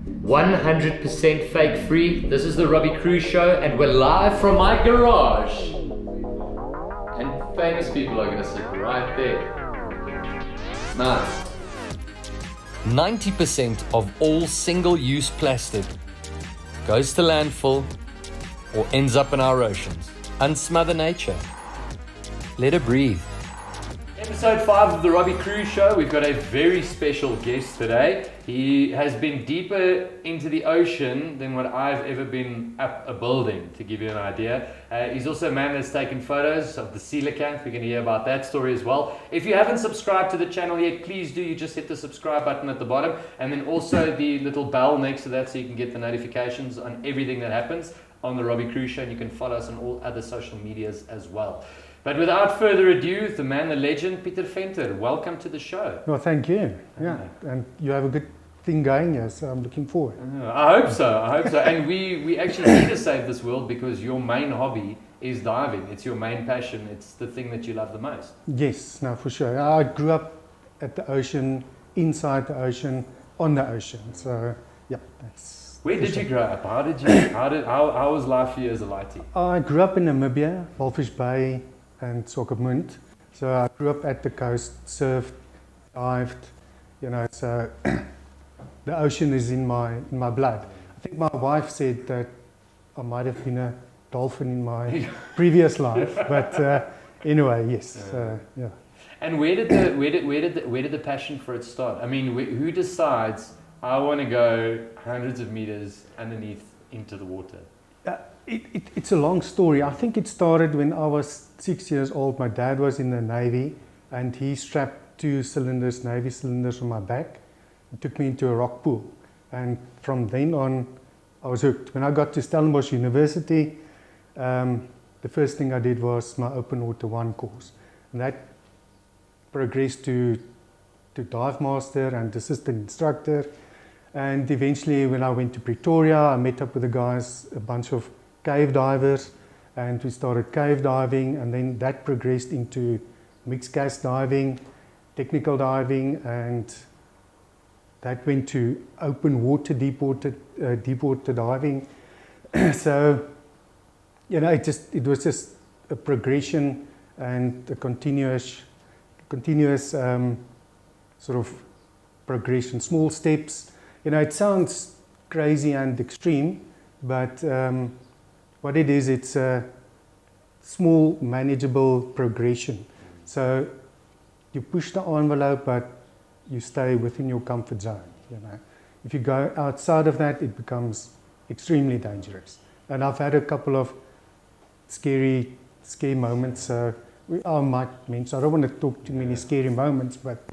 100% fake free. This is the Robbie Kruse show and we're live from my garage. And famous people are going to sit right there. Nice. 90% of all single-use plastic goes to landfill or ends up in our oceans. Unsmother nature. Let her breathe. Episode 5 of the Robbie Kruse show. We've got a very special guest today. He has been deeper into the ocean than what I've ever been up a building, to give you an idea. He's also a man that's taken photos of the coelacanth. We're going to hear about that story as well. If you haven't subscribed to the channel yet, please do. You just hit the subscribe button at the bottom, and then also the little bell next to that so you can get the notifications on everything that happens on the Robbie Kruse show, and you can follow us on all other social medias as well. But without further ado, the man, the legend, Pieter, welcome to the show. Well, thank you. Yeah, and you have a good thing going here, so I'm looking forward. I hope so. And we actually need to save this world because your main hobby is diving. It's your main passion. It's the thing that you love the most. Yes, no, for sure. I grew up at the ocean, inside the ocean, on the ocean. So, yeah, that's. Where did you grow up? How was life for you as a lightie? I grew up in Namibia, Walvis Bay and Swakopmund. So I grew up at the coast, surfed, dived, you know, so the ocean is in my blood. I think my wife said that I might have been a dolphin in my previous life, but anyway, yes, yeah. And where did the passion for it start? I mean, who decides I want to go hundreds of meters underneath into the water? It's a long story. I think it started when I was 6 years old. My dad was in the Navy and he strapped 2 cylinders, Navy cylinders on my back and took me into a rock pool. And from then on, I was hooked. When I got to Stellenbosch University, the first thing I did was my Open Water 1 course. And that progressed to dive master and assistant instructor. And eventually when I went to Pretoria, I met up with the guys, a bunch of cave divers, and we started cave diving, and then that progressed into mixed gas diving, technical diving, and that went to open water, deep water diving. So, you know, it was just a progression and a continuous sort of progression, small steps. You know, it sounds crazy and extreme, but what it is, it's a small, manageable progression. So you push the envelope, but you stay within your comfort zone. You know, if you go outside of that, it becomes extremely dangerous. And I've had a couple of scary moments. So I might mention. I don't want to talk too many scary moments, but.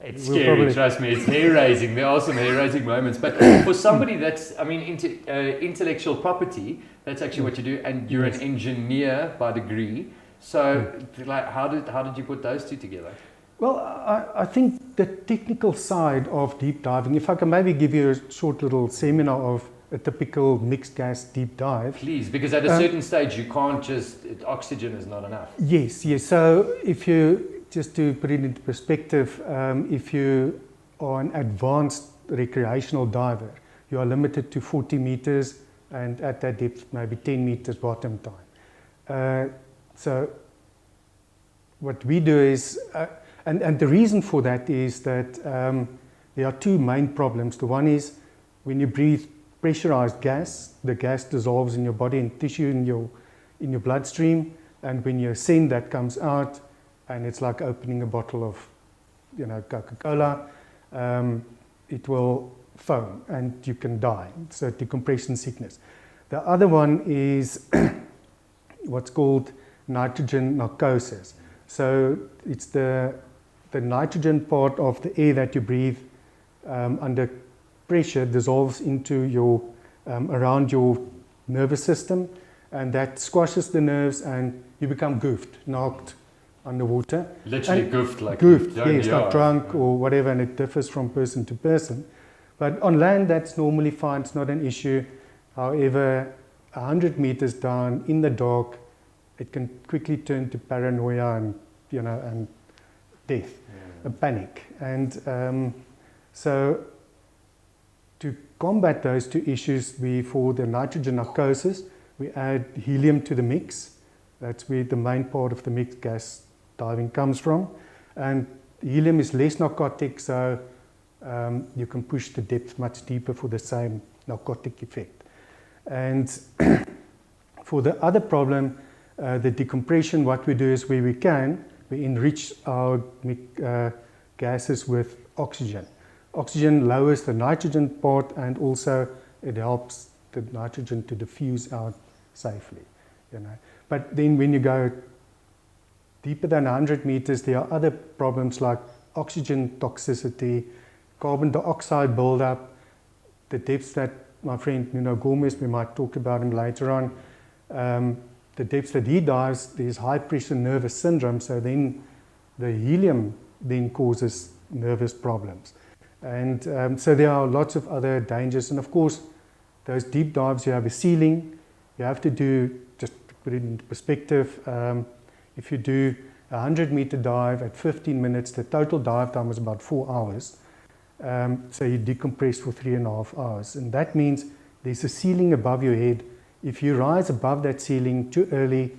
It's scary, trust me, it's hair-raising. There are some hair-raising moments. But for somebody that's, I mean, into intellectual property, that's actually what you do, and you're an engineer by degree. So, like, how did you put those two together? Well, I think the technical side of deep diving, if I can maybe give you a short little seminar of a typical mixed gas deep dive. Please, because at a certain stage, you can't just, oxygen is not enough. Yes. So if you, just to put it into perspective, if you are an advanced recreational diver, you are limited to 40 meters and at that depth, maybe 10 meters bottom time. So what we do is, and the reason for that is that there are 2 main problems. The one is when you breathe pressurized gas, the gas dissolves in your body and tissue in your bloodstream, and when you ascend, that comes out. And it's like opening a bottle of, you know, Coca-Cola. It will foam and you can die. It's a decompression sickness. The other one is what's called nitrogen narcosis. So it's the nitrogen part of the air that you breathe under pressure dissolves into your around your nervous system, and that squashes the nerves and you become goofed, knocked underwater. Literally goofed, like goofed, yes, not drunk or whatever, and it differs from person to person. But on land, that's normally fine, it's not an issue. However, 100 meters down in the dark, it can quickly turn to paranoia and, you know, and death, a panic. And so to combat those two issues, for the nitrogen narcosis, we add helium to the mix. That's where the main part of the mixed gas diving comes from. And helium is less narcotic, so you can push the depth much deeper for the same narcotic effect. And for the other problem, the decompression, what we do is where we can, we enrich our gases with oxygen. Oxygen lowers the nitrogen part, and also it helps the nitrogen to diffuse out safely. But then when you go deeper than 100 meters, there are other problems like oxygen toxicity, carbon dioxide buildup, the depths that my friend Gomez, we might talk about him later on, the depths that he dives, there's high pressure nervous syndrome, so then the helium then causes nervous problems. And so there are lots of other dangers. And of course, those deep dives, you have a ceiling. You have to do, just to put it into perspective, if you do a 100-meter dive at 15 minutes, the total dive time is about 4 hours. So you decompress for 3.5 hours. And that means there's a ceiling above your head. If you rise above that ceiling too early,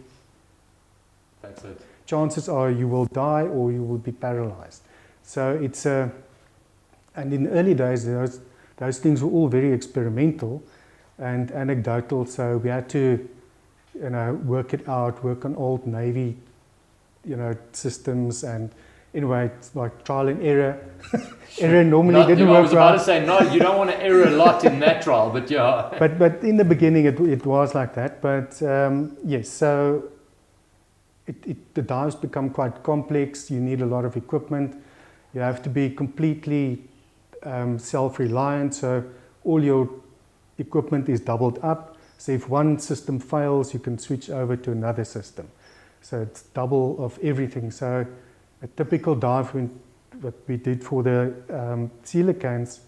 that's it. Chances are you will die or you will be paralyzed. So it's a... And in the early days, those things were all very experimental and anecdotal. So we had to, work it out, work on old Navy, systems. And anyway, it's like trial and error. Error normally didn't work. I was about to say, no, you don't want to error a lot in that trial, but yeah. But in the beginning, it was like that. But yes, so the dives become quite complex. You need a lot of equipment. You have to be completely self-reliant, so all your equipment is doubled up. So if one system fails, you can switch over to another system. So it's double of everything. So a typical dive, what we did for the coelacanths,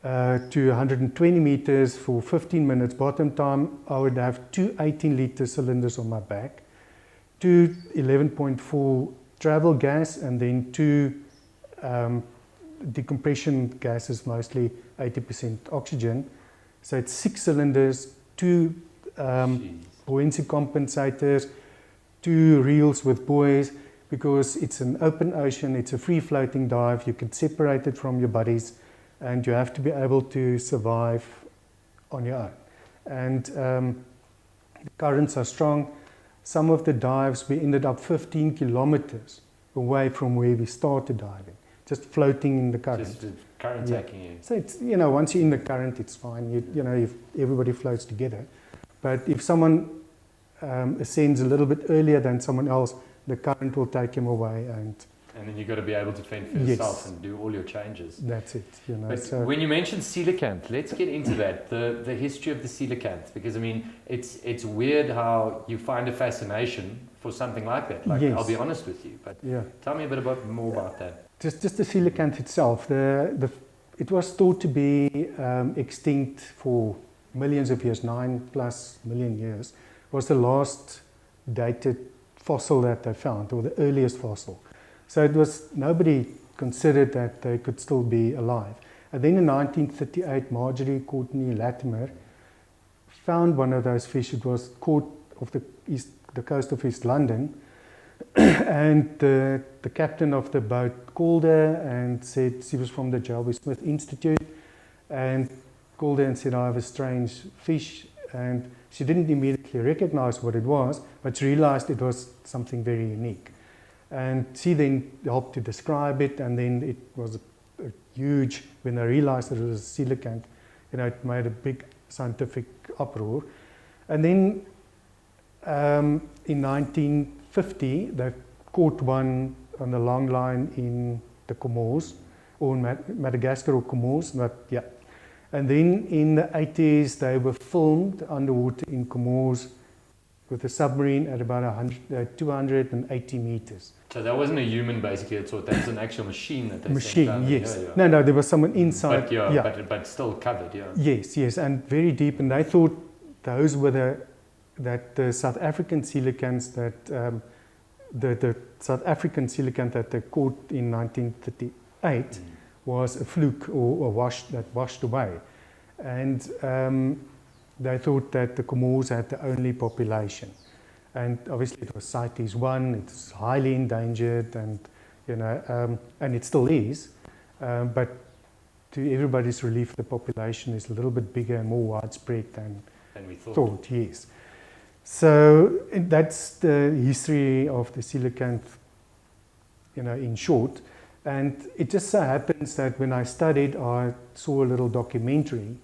to 120 meters for 15 minutes bottom time, I would have 2 18-liter cylinders on my back, 2 11.4 travel gas, and then 2 decompression gases, mostly 80% oxygen. So it's 6 cylinders, 2 buoyancy compensators, 2 reels with buoys, because it's an open ocean, it's a free-floating dive, you can separate it from your buddies, and you have to be able to survive on your own. And the currents are strong. Some of the dives, we ended up 15 kilometers away from where we started diving, just floating in the current. Just the current taking you. So it's, once you're in the current, it's fine. If everybody floats together. But if someone ascends a little bit earlier than someone else, the current will take him away. And then you've got to be able to fend for yourself and do all your changes. That's it. But so when you mentioned coelacanth, let's get into that, the history of the coelacanth, because it's weird how you find a fascination for something like that. Like, yes. I'll be honest with you, but tell me a bit more about that. Just the coelacanth itself. It was thought to be extinct for millions of years, 9+ million years. Was the last dated fossil that they found, or the earliest fossil. So nobody considered that they could still be alive. And then in 1938, Marjorie Courtney Latimer found one of those fish. It was caught off the coast of East London. And the captain of the boat called her and said, she was from the J.L.B. Smith Institute, and called her and said, I have a strange fish. And she didn't immediately recognize what it was, but she realized it was something very unique. And she then helped to describe it, and then it was a huge, when they realized that it was a coelacanth, it made a big scientific uproar. And then in 1950, they caught one on the long line in the Comores, or in Madagascar or Comores, And then in the 80s, they were filmed underwater in Comores with a submarine at about 280 meters. So that wasn't a human, basically. That was an actual machine that they machine, sent down. Yes. No, there was someone inside. But still covered, Yes, and very deep. And they thought those were the South African coelacanths that the South African coelacanth that they caught in 1938 was a fluke or washed away. and they thought that the Comores had the only population. And obviously it was CITES 1, it's highly endangered, and and it still is, but to everybody's relief, the population is a little bit bigger and more widespread than we thought. Yes. So that's the history of the coelacanth, in short. And it just so happens that when I studied, I saw a little documentary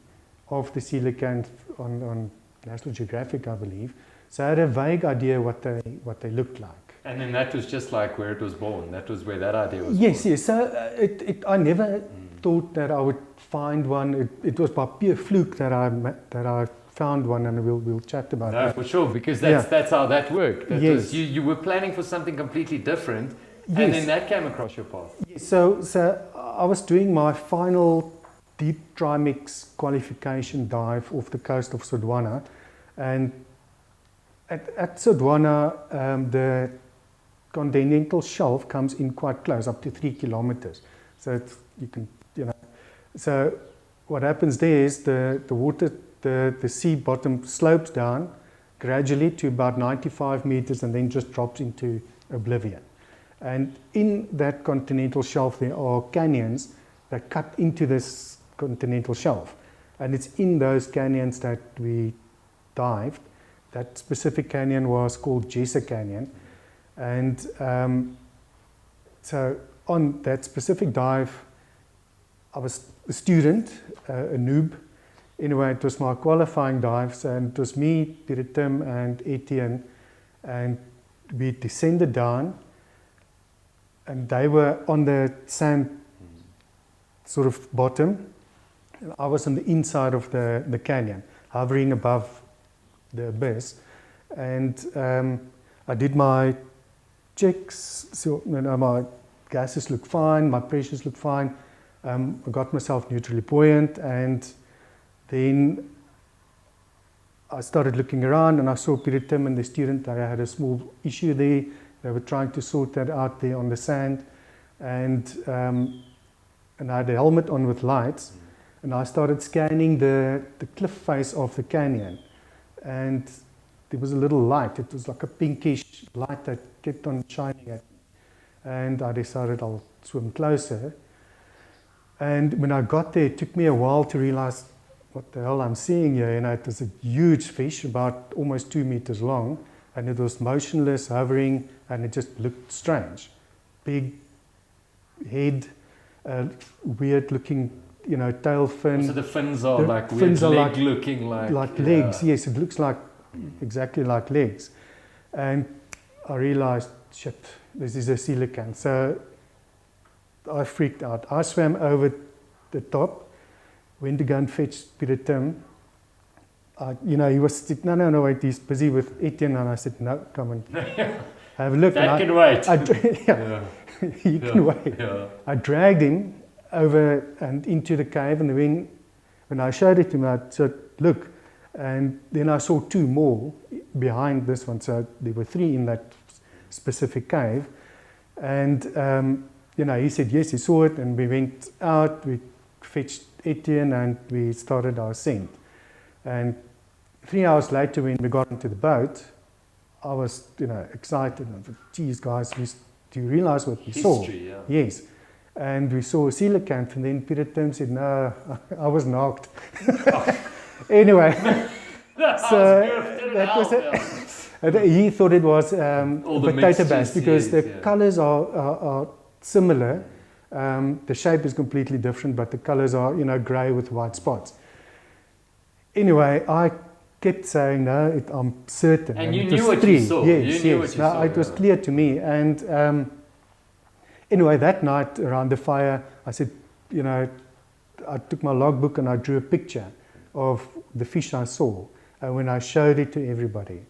of the coelacanth on National Geographic, I believe. So I had a vague idea what they looked like. And then that was just like where it was born. That was where that idea was Yes, born. yes. So I never thought that I would find one. It was by pure fluke that I found one, and we'll chat about that. No, for sure, because that's how that worked. That Yes. You were planning for something completely different, Yes. and then that came across your path. Yes, so I was doing my final deep trimix qualification dive off the coast of Sodwana, and at Sodwana, the continental shelf comes in quite close, up to 3 kilometers. So So what happens there is the water, the sea bottom slopes down gradually to about 95 meters and then just drops into oblivion. And in that continental shelf, there are canyons that cut into this continental shelf. And it's in those canyons that we dived. That specific canyon was called Jessa Canyon. And so on that specific dive, I was a student, a noob. Anyway, it was my qualifying dives, and it was me, Pieter, Tim, and Etienne, and we descended down, and they were on the sand sort of bottom, and I was on the inside of the canyon, hovering above the abyss, and I did my checks, so my gases look fine, my pressures look fine. I got myself neutrally buoyant, and then I started looking around, and I saw Pieter, Tim, and the student. They had a small issue there. They were trying to sort that out there on the sand, and I had a helmet on with lights, and I started scanning the cliff face of the canyon, and there was a little light. It was like a pinkish light that kept on shining at me, and I decided I'll swim closer. And when I got there, it took me a while to realize what the hell I'm seeing here. It was a huge fish, about almost 2 meters long, and it was motionless, hovering, and it just looked strange. Big head, weird looking, tail fin. So the fins are like fins weird are leg-looking, like legs. Yes, it looks like exactly like legs. And I realized, shit, this is a coelacanth. So I freaked out. I swam over the top, went to go and fetch Pieter, Tim. He was, no, wait, he's busy with Etienne. And I said, no, come and have a look. That can wait. He can wait. Yeah. I dragged him over and into the cave, and then when I showed it to him, I said, look. And then I saw 2 more behind this one. So there were 3 in that specific cave. And he said yes, he saw it, and we went out, we fetched Etienne, and we started our ascent. And 3 hours later, when we got into the boat, I was, excited. I thought, geez, guys, do you realize what we saw? History, yeah. Yes. And we saw a coelacanth, and then Pieter, Tim said, no, I was knocked. Anyway, he thought it was potato bass, because the colors are similar. The shape is completely different, but the colors are, grey with white spots. Anyway, I kept saying, no, I'm certain. And you knew what you saw. Yes, you knew what you saw. It was clear to me. And anyway, that night around the fire, I said, I took my logbook and I drew a picture of the fish I saw. And when I showed it to everybody,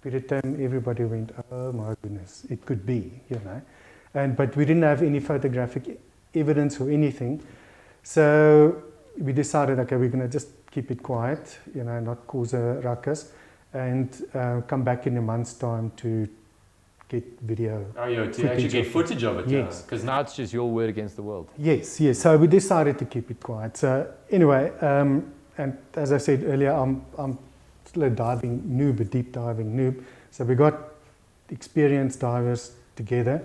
Pieter, Tim, everybody went, oh my goodness, it could be, But we didn't have any photographic evidence or anything. So we decided, okay, we're going to just keep it quiet, not cause a ruckus, and come back in a month's time to get video. To actually get footage of it. Yes. Because now it's just your word against the world. Yes. So we decided to keep it quiet. So anyway, and as I said earlier, I'm still a diving noob, a deep diving noob. So we got experienced divers together,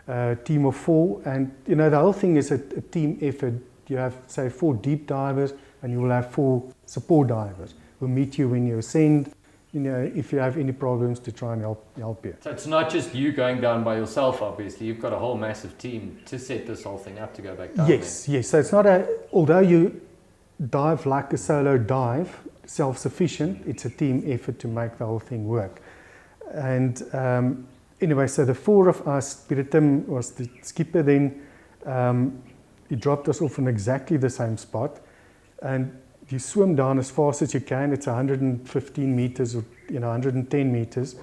a team of 4, and the whole thing is a team effort. You have, say, 4 deep divers, and you will have 4 support divers who meet you when you ascend, if you have any problems, to try and help you. So it's not just you going down by yourself, obviously. You've got a whole massive team to set this whole thing up to go back down. Yes. So it's not although you dive like a solo dive, self-sufficient, it's a team effort to make the whole thing work. And anyway, so the 4 of us, Pieter was the skipper then, he dropped us off in exactly the same spot, and you swim down as fast as you can. It's 115 meters or 110 meters.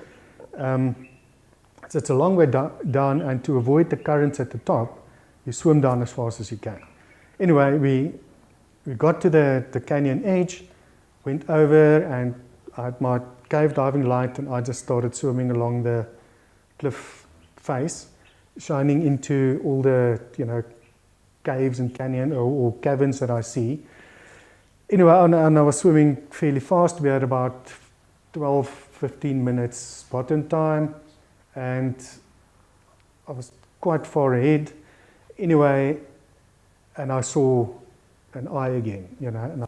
So it's a long way down, and to avoid the currents at the top, you swim down as fast as you can. Anyway, we got to the canyon edge, went over, and I had my cave diving light, and I just started swimming along the cliff face, shining into all the caves and canyon or caverns that I see. Anyway, and I was swimming fairly fast. We had about 12-15 minutes bottom time, and I was quite far ahead. Anyway, and I saw an eye again, and I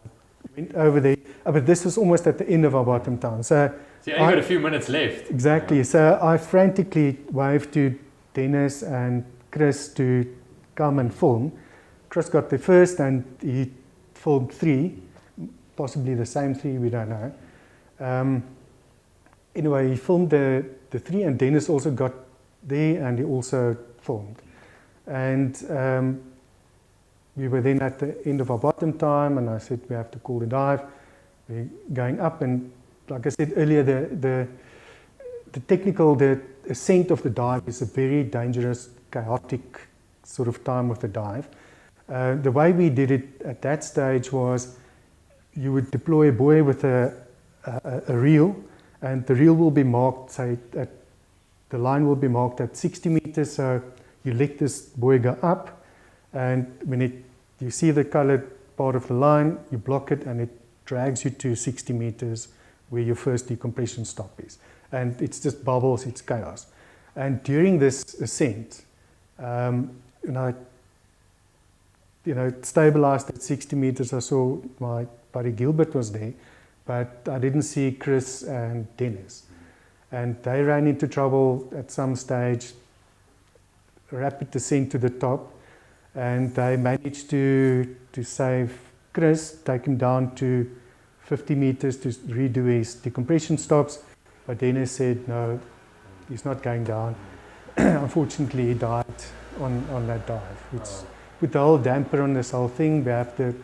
went over there. But this was almost at the end of our bottom time. So you only got a few minutes left. Exactly. So I frantically waved to Dennis and Kruse to come and film. Kruse got there first, and he filmed 3. Possibly the same 3, we don't know. Anyway, he filmed the 3, and Dennis also got there, and he also filmed. And we were then at the end of our bottom time, and I said we have to call the dive. We're going up, and like I said earlier, the ascent of the dive is a very dangerous, chaotic sort of time of the dive. The way we did it at that stage was, you would deploy a buoy with a reel, and the reel will be marked, say, the line will be marked at 60 meters, so you let this buoy go up, and when you see the colored part of the line, you block it, and it drags you to 60 meters where your first decompression stop is. And it's just bubbles, it's chaos. And during this ascent, it stabilized at 60 meters. I saw my buddy Gilbert was there, but I didn't see Kruse and Dennis. And they ran into trouble at some stage, rapid descent to the top, and they managed to save Kruse, take him down to 50 meters to redo his decompression stops. But Dennis said, no, he's not going down. Unfortunately, he died on that dive, which put the whole damper on this whole thing. We have the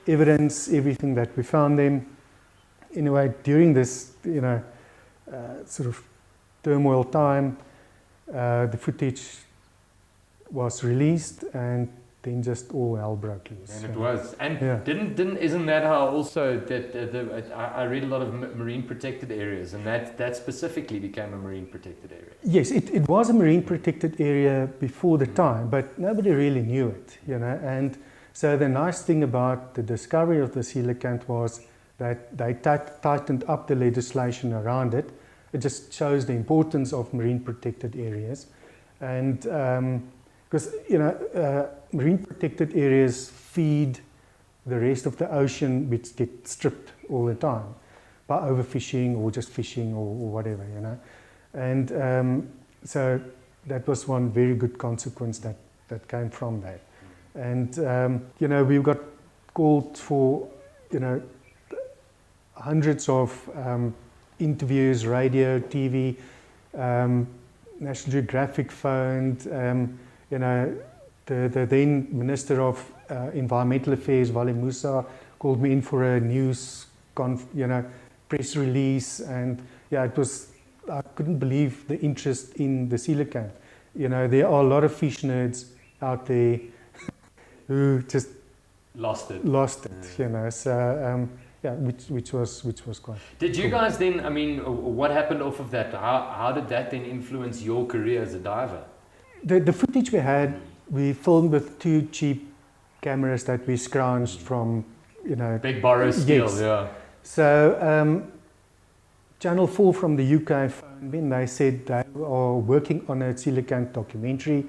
evidence, everything that we found them. Anyway, during this, sort of turmoil time, the footage was released, and then just all hell broke loose. And it was. And isn't that how also that I read a lot of marine protected areas, and that specifically became a marine protected area? Yes, it was a marine protected area before the time, but nobody really knew it, And so the nice thing about the discovery of the coelacanth was that they tightened up the legislation around it. It just shows the importance of marine protected areas, and because marine protected areas feed the rest of the ocean, which get stripped all the time by overfishing or just fishing or whatever, And so that was one very good consequence that came from that. And we got called for hundreds of interviews, radio, TV, National Geographic phoned. The then Minister of Environmental Affairs, Wale Musa, called me in for a news press release, and it was, I couldn't believe the interest in the coelacanth. There are a lot of fish nerds out there who just lost it. So which was quite. Did you guys then? I mean, what happened off of that? How did that then influence your career as a diver? The footage we had, we filmed with 2 cheap cameras that we scrounged from Big borrow steel, yes. yeah. So Channel 4 from the UK phoned me and they said they are working on a coelacanth documentary,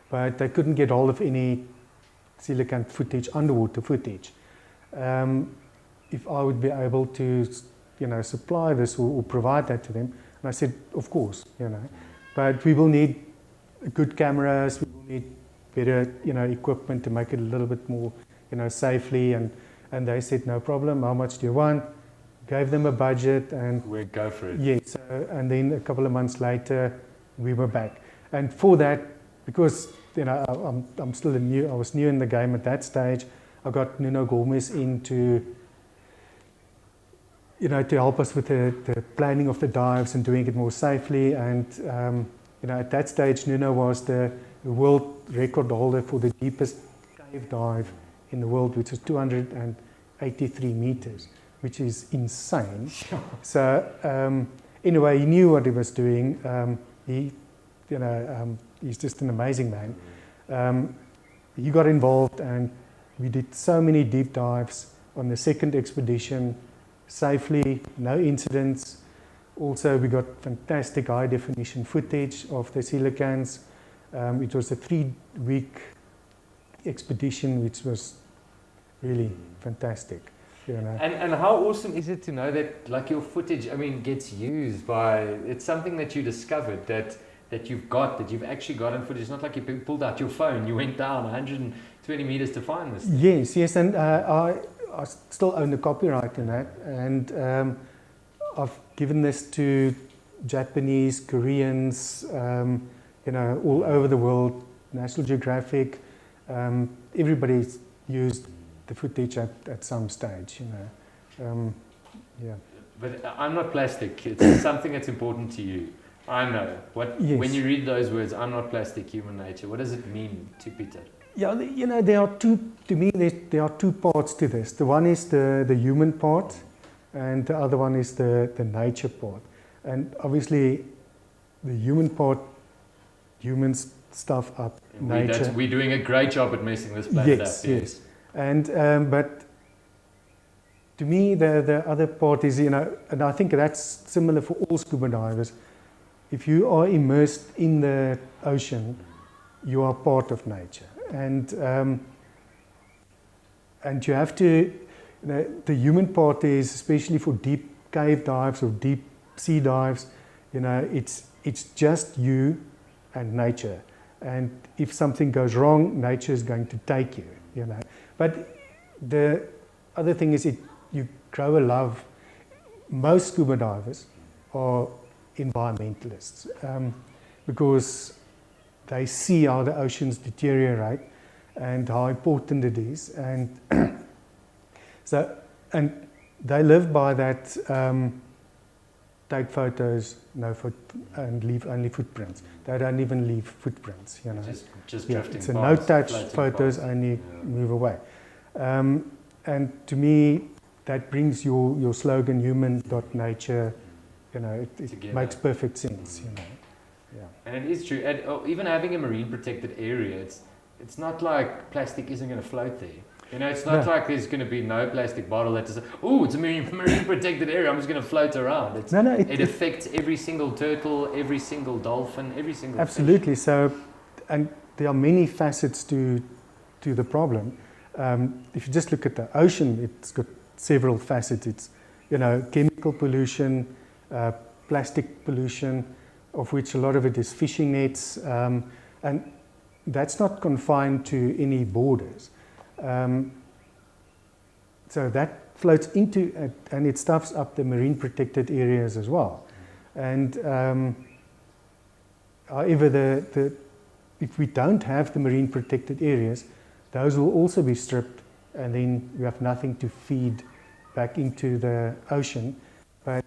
but they couldn't get hold of any coelacanth footage, underwater footage. If I would be able to, supply this or provide that to them. And I said, of course, but we will need good cameras, we will need better, equipment to make it a little bit more, safely. And they said, no problem, how much do you want? Gave them a budget and We'll go for it. yes, and then a couple of months later we were back. And for that, because I'm still I was new in the game at that stage, I got Nuno Gomez in to help us with the planning of the dives and doing it more safely. And at that stage Nuno was the world record holder for the deepest cave dive in the world, which was 283 meters. Which is insane. So anyway, he knew what he was doing. He's just an amazing man. He got involved, and we did so many deep dives on the second expedition, safely, no incidents. Also, we got fantastic high definition footage of the coelacanths. It was a 3-week expedition, which was really fantastic. And how awesome is it to know that like your footage, gets used by, it's something that you discovered that you've actually gotten footage. It's not like you pulled out your phone, you went down 120 meters to find this thing. Yes, and I still own the copyright in that, and I've given this to Japanese, Koreans, all over the world, National Geographic, everybody's used the footage at some stage, yeah. But I'm not plastic. It's something that's important to you. I know. Yes. When you read those words, I'm not plastic, human nature, what does it mean to Pieter? Yeah, there are there are two parts to this. The one is the human part, and the other one is the nature part. And obviously, the human part, humans stuff up nature. We're doing a great job at messing this planet up. Yes. And but to me, the other part is, and I think that's similar for all scuba divers. If you are immersed in the ocean, you are part of nature, and you have to. The human part is, especially for deep cave dives or deep sea dives, it's just you and nature. And if something goes wrong, nature is going to take you. But the other thing is you grow a love. Most scuba divers are environmentalists because they see how the oceans deteriorate and how important it is, and and they live by that. Take photos, and leave only footprints. They don't even leave footprints, Just yeah, drifting it's a past, no-touch floating photos, past. only move away. And to me, that brings your slogan, human.nature, it makes perfect sense, Yeah. And it is true. And even having a marine protected area, it's not like plastic isn't going to float there. It's not like there's going to be no plastic bottle that is, it's a marine protected area, I'm just going to float around. It affects every single turtle, every single dolphin, every single absolutely fish. So, and there are many facets to the problem. If you just look at the ocean, it's got several facets. It's chemical pollution, plastic pollution, of which a lot of it is fishing nets, and that's not confined to any borders. So that floats into and it stuffs up the marine protected areas as well. And however, if we don't have the marine protected areas, those will also be stripped, and then we have nothing to feed back into the ocean. But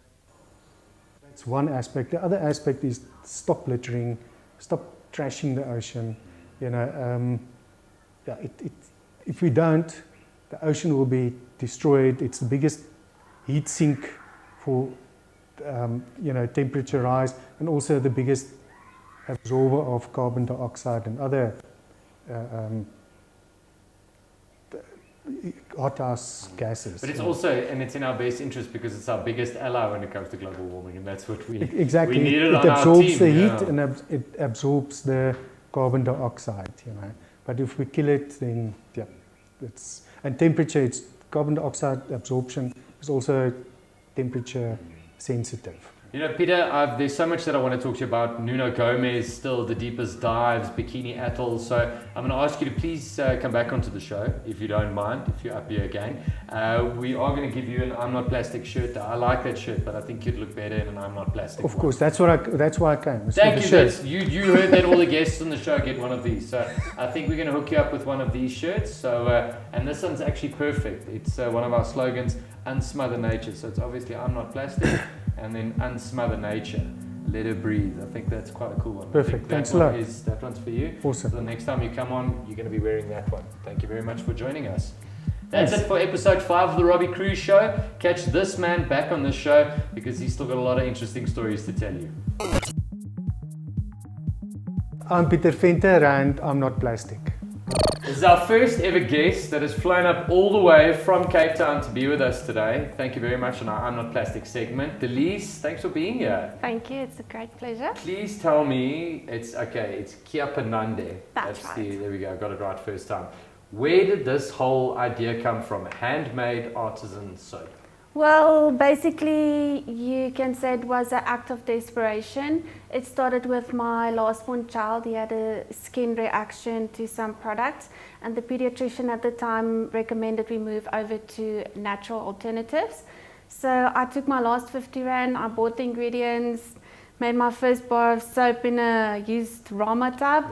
that's one aspect. The other aspect is stop littering, stop trashing the ocean. If we don't, the ocean will be destroyed. It's the biggest heat sink for temperature rise, and also the biggest absorber of carbon dioxide and other hothouse gases. But it's also, and it's in our best interest because it's our biggest ally when it comes to global warming, and that's what we exactly. we need It on absorbs our team. the heat and it absorbs the carbon dioxide. But if we kill it, then and temperature. It's carbon dioxide absorption is also temperature sensitive. Pieter, there's so much that I want to talk to you about. Nuno Gomez, still the deepest dives, bikini atolls. So I'm going to ask you to please come back onto the show, if you don't mind, if you're up here again. We are going to give you an I'm Not Plastic shirt. I like that shirt, but I think you'd look better in an I'm Not Plastic Of one. course, that's why I came. Thank you. You heard that all the guests on the show get one of these. So I think we're going to hook you up with one of these shirts. So and this one's actually perfect. It's one of our slogans, Unsmother Nature. So it's obviously I'm Not Plastic. And then Unsmother Nature, Let Her Breathe. I think that's quite a cool one. Perfect. Thanks a lot. That one's for you. Awesome. So the next time you come on, you're going to be wearing that one. Thank you very much for joining us. That's it for episode 5 of the Robbie Kruse Show. Catch this man back on the show because he's still got a lot of interesting stories to tell you. I'm Pieter Venter and I'm Not Plastic. This is our first ever guest that has flown up all the way from Cape Town to be with us today. Thank you very much on our I'm Not Plastic segment. Delise, thanks for being here. Thank you, it's a great pleasure. Please tell me, it's Kiapanande. That's right. There we go, I got it right first time. Where did this whole idea come from? Handmade artisan soap? Well, basically, you can say it was an act of desperation. It started with my last born child. He had a skin reaction to some products, and the pediatrician at the time recommended we move over to natural alternatives. So I took my last 50 Rand, I bought the ingredients, made my first bar of soap in a used Rama tub,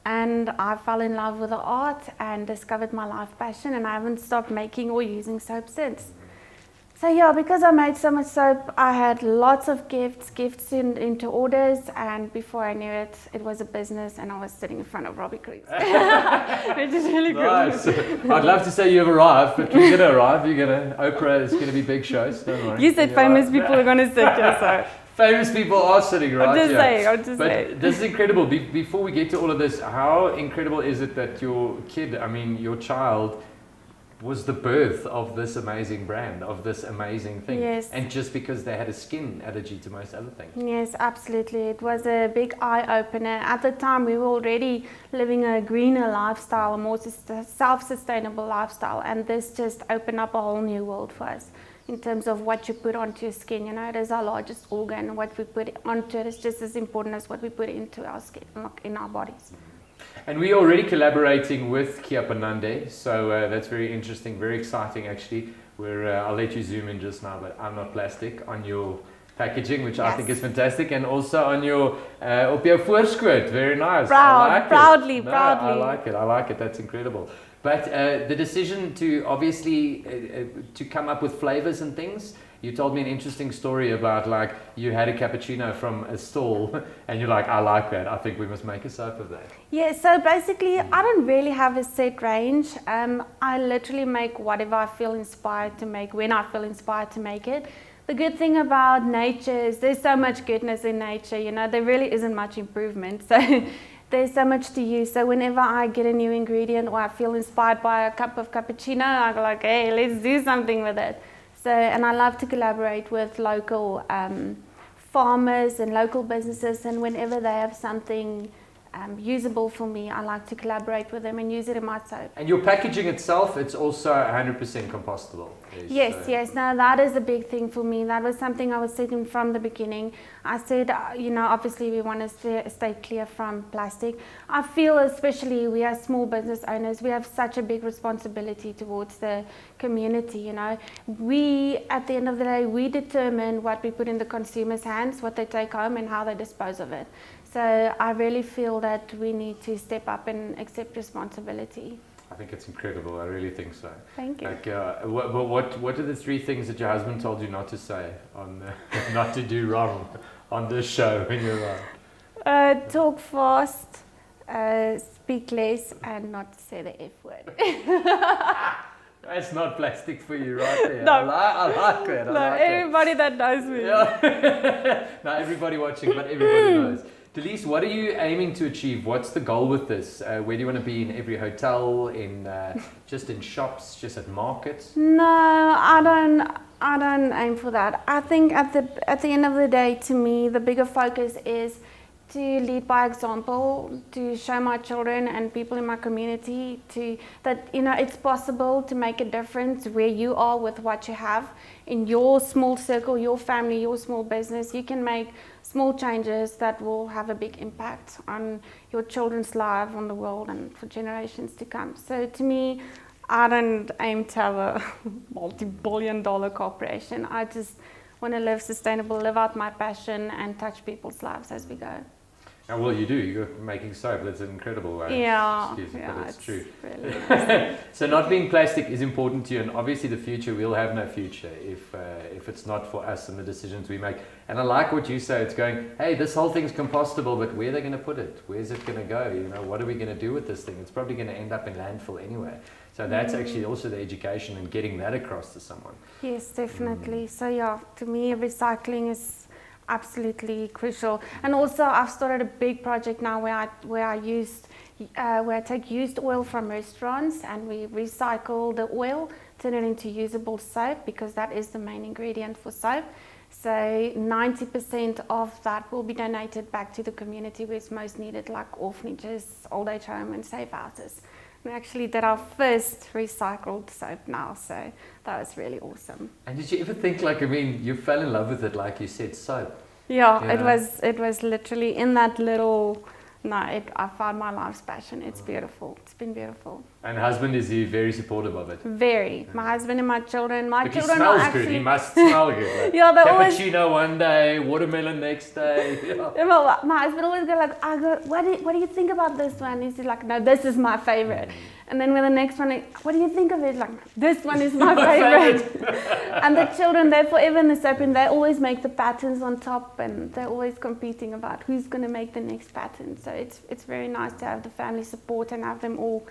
and I fell in love with the art and discovered my life passion, and I haven't stopped making or using soap since. So yeah, because I made so much soap, I had lots of gifts into orders, and before I knew it, it was a business, and I was sitting in front of Robbie Kruse. Which is really cool. Nice. I'd love to say you've arrived, but you're going to arrive. Oprah is going to be big shows, don't worry. You said famous people are going to sit here, so. Famous people are sitting right I'm here. just But saying. this is incredible. Before we get to all of this, how incredible is it that your kid, your child, was the birth of this amazing brand, of this amazing thing? Yes. And just because they had a skin allergy to most other things. Yes, absolutely. It was a big eye-opener. At the time, we were already living a greener lifestyle, a more self-sustainable lifestyle, and this just opened up a whole new world for us in terms of what you put onto your skin. It is our largest organ. What we put onto it is just as important as what we put into our skin, in our bodies. And we're already collaborating with Kiapanande, so that's very interesting, very exciting actually. I'll let you zoom in just now, but I'm Not Plastic on your packaging, which I think is fantastic, and also on your op jou voorskoot, very nice. Proudly. I like it, that's incredible. But the decision to obviously to come up with flavors and things, you told me an interesting story about you had a cappuccino from a stall and you're like, I like that, I think we must make a soap of that. Yeah, so basically I don't really have a set range. I literally make whatever I feel inspired to make, when I feel inspired to make it. The good thing about nature is there's so much goodness in nature, there really isn't much improvement. So there's so much to use. So whenever I get a new ingredient or I feel inspired by a cup of cappuccino, I go like, hey, let's do something with it. So, and I love to collaborate with local farmers and local businesses, and whenever they have something usable for me, I like to collaborate with them and use it in my soap. And your packaging itself, it's also 100% compostable. Yes. Now that is a big thing for me. That was something I was saying from the beginning. I said, obviously we want to stay clear from plastic. I feel especially we as small business owners, we have such a big responsibility towards the community, We, at the end of the day, we determine what we put in the consumer's hands, what they take home and how they dispose of it. So I really feel that we need to step up and accept responsibility. I think it's incredible. I really think so. Thank you. What are the 3 things that your husband told you not to say, not to do wrong on this show when you're around? Talk fast, speak less, and not say the F word. That's not plastic for you right there. No. I like that. Everybody that knows me. Yeah. Not everybody watching, but everybody knows. Delise, what are you aiming to achieve? What's the goal with this? Where do you want to be in every hotel, just in shops, just at markets? No, I don't aim for that. I think at the end of the day, to me, the bigger focus is to lead by example, to show my children and people in my community that it's possible to make a difference where you are with what you have in your small circle, your family, your small business. You can make small changes that will have a big impact on your children's lives, on the world, and for generations to come. So to me, I don't aim to have a multi-billion-dollar corporation. I just want to live sustainable, live out my passion, and touch people's lives as we go. And well, you do. You're making soap. That's incredible. Yeah, but it's true. Really nice. So not being plastic is important to you, and obviously the future, we'll have no future if it's not for us and the decisions we make. And I like what you say. It's going, hey, this whole thing's compostable, but where are they going to put it? Where's it going to go? What are we going to do with this thing? It's probably going to end up in landfill anyway. So that's actually also the education and getting that across to someone. Yes, definitely. So yeah, to me, recycling is absolutely crucial. And also, I've started a big project now where I take used oil from restaurants and we recycle the oil, turn it into usable soap, because that is the main ingredient for soap. So 90% of that will be donated back to the community where it's most needed, like orphanages, old age home, and safe houses. We actually did our first recycled soap now, so that was really awesome. And did you ever think, you fell in love with it, like you said, soap? Yeah, it was literally in that little, I found my life's passion. It's beautiful. It's been beautiful. And husband, is he very supportive of it? Very. My husband and my children. But children he smells are actually good. He must smell good. Like yeah, they cappuccino one day, watermelon next day. Yeah. Well, my husband always what do you think about this one? He's like, no, this is my favorite. And then with the next one, what do you think of it? Like, this one is my favorite. And the children, they're forever in the soap, and they always make the patterns on top, and they're always competing about who's going to make the next pattern. So it's very nice to have the family support and have them all,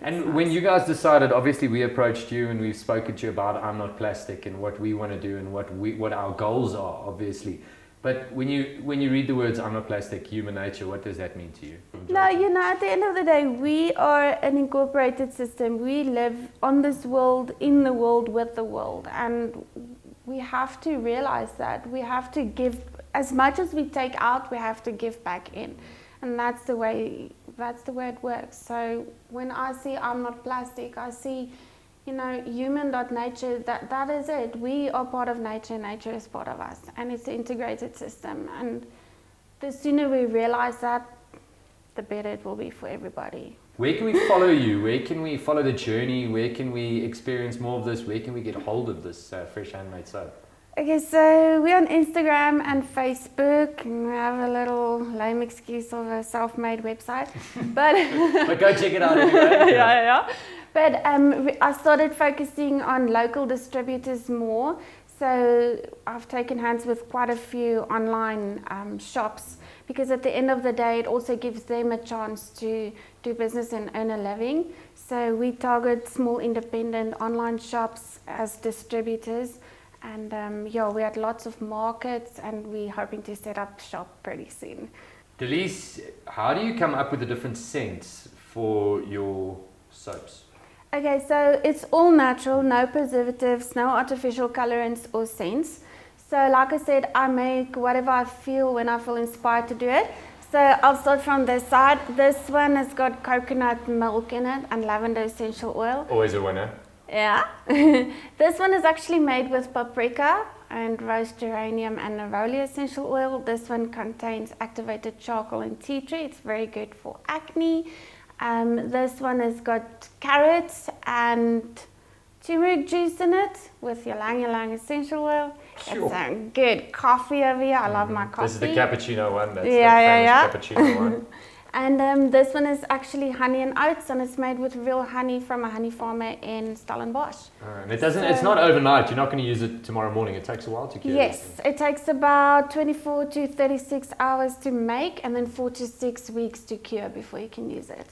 And nice. When you guys decided, obviously we approached you and we've spoken to you about I'm Not Plastic and what we want to do and what our goals are, obviously. But when you read the words I'm Not Plastic, human nature, what does that mean to you? No, at the end of the day, we are an incorporated system. We live on this world, in the world, with the world. And we have to realize that. We have to give, as much as we take out, we have to give back in. And that's the way it works. So when I see I'm Not Plastic, I see, human.nature, that is it. We are part of nature, nature is part of us. And it's an integrated system. And the sooner we realize that, the better it will be for everybody. Where can we follow you? Where can we follow the journey? Where can we experience more of this? Where can we get hold of this fresh handmade soap? Okay, so we're on Instagram and Facebook, and we have a little lame excuse of a self-made website, but go check it out anyway. yeah. But I started focusing on local distributors more. So I've taken hands with quite a few online shops, because at the end of the day, it also gives them a chance to do business and earn a living. So we target small independent online shops as distributors. And we had lots of markets, and we're hoping to set up shop pretty soon. Delise, how do you come up with the different scents for your soaps? Okay, so it's all natural, no preservatives, no artificial colorants or scents. So like I said, I make whatever I feel when I feel inspired to do it. So I'll start from this side. This one has got coconut milk in it and lavender essential oil. Always a winner. Yeah. This one is actually made with paprika and rose geranium and neroli essential oil. This one contains activated charcoal and tea tree. It's very good for acne. This one has got carrots and turmeric juice in it with ylang ylang essential oil. Sure. It's a good coffee over here. I love my coffee. This is the cappuccino one. That's yeah. cappuccino one. And this one is actually honey and oats, and it's made with real honey from a honey farmer in Stellenbosch. And it doesn't. It's not overnight. You're not going to use it tomorrow morning. It takes a while to cure. Yes, it takes about 24 to 36 hours to make, and then 4 to 6 weeks to cure before you can use it.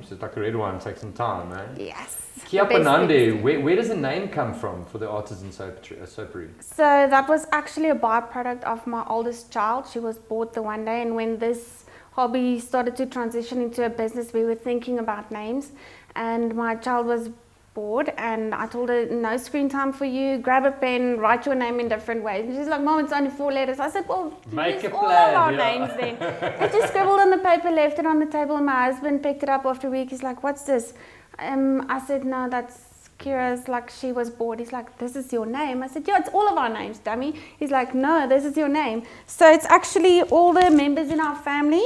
So like the red wine takes some time, eh? Yes. Kiapanande, where does the name come from for the artisan soapery? So that was actually a byproduct of my oldest child. She was bored the one day, and when this hobby started to transition into a business, we were thinking about names, and my child was bored, and I told her, no screen time for you, grab a pen, write your name in different ways. And she's like, Mom, it's only 4 letters. I said, well, make use a all plan, of our yeah. names then. I just scribbled on the paper, left it on the table, and my husband picked it up after a week. He's like, what's this? I said, no, that's Kira's. Like, she was bored. He's like, this is your name. I said, yeah, it's all of our names, dummy. He's like, no, this is your name. So it's actually all the members in our family,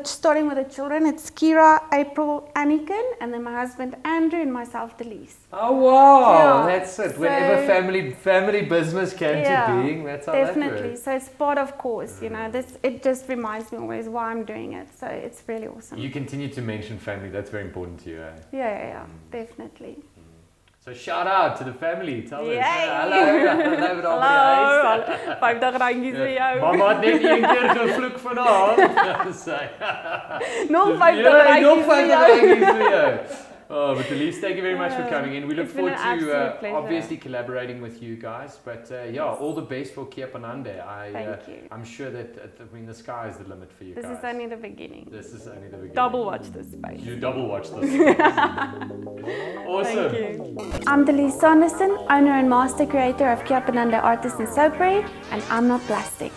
starting with the children. It's Kira, April, Aniken, and then my husband Andrew, and myself, Delise. Oh wow, Yeah. that's it. So, Whenever family business came to being, that's how definitely. that works. So it's part of course, you know. It just reminds me always why I'm doing it. So it's really awesome. You continue to mention family. That's very important to you, eh? Yeah, definitely. So shout out to the family. Tell them. Yay. Hallo. Hallo, 50 randjies vir jou. Mama het net een keer gevloek vanaand. Sê. Nog 50 Ja, nog randjies vir 50 jou. randjies vir jou. Oh, but Elise, thank you very much for coming in. We look It's been forward an to absolute pleasure. obviously collaborating with you guys. But all the best for Kiapanande. Thank you. I'm sure that the sky is the limit for you This guys. is only the beginning. This is only the beginning. Double watch this space. You double watch this. Awesome. Thank you. I'm Delise Sanderson, owner and master creator of Kiapanande Artisan Soapery, and I'm not plastic.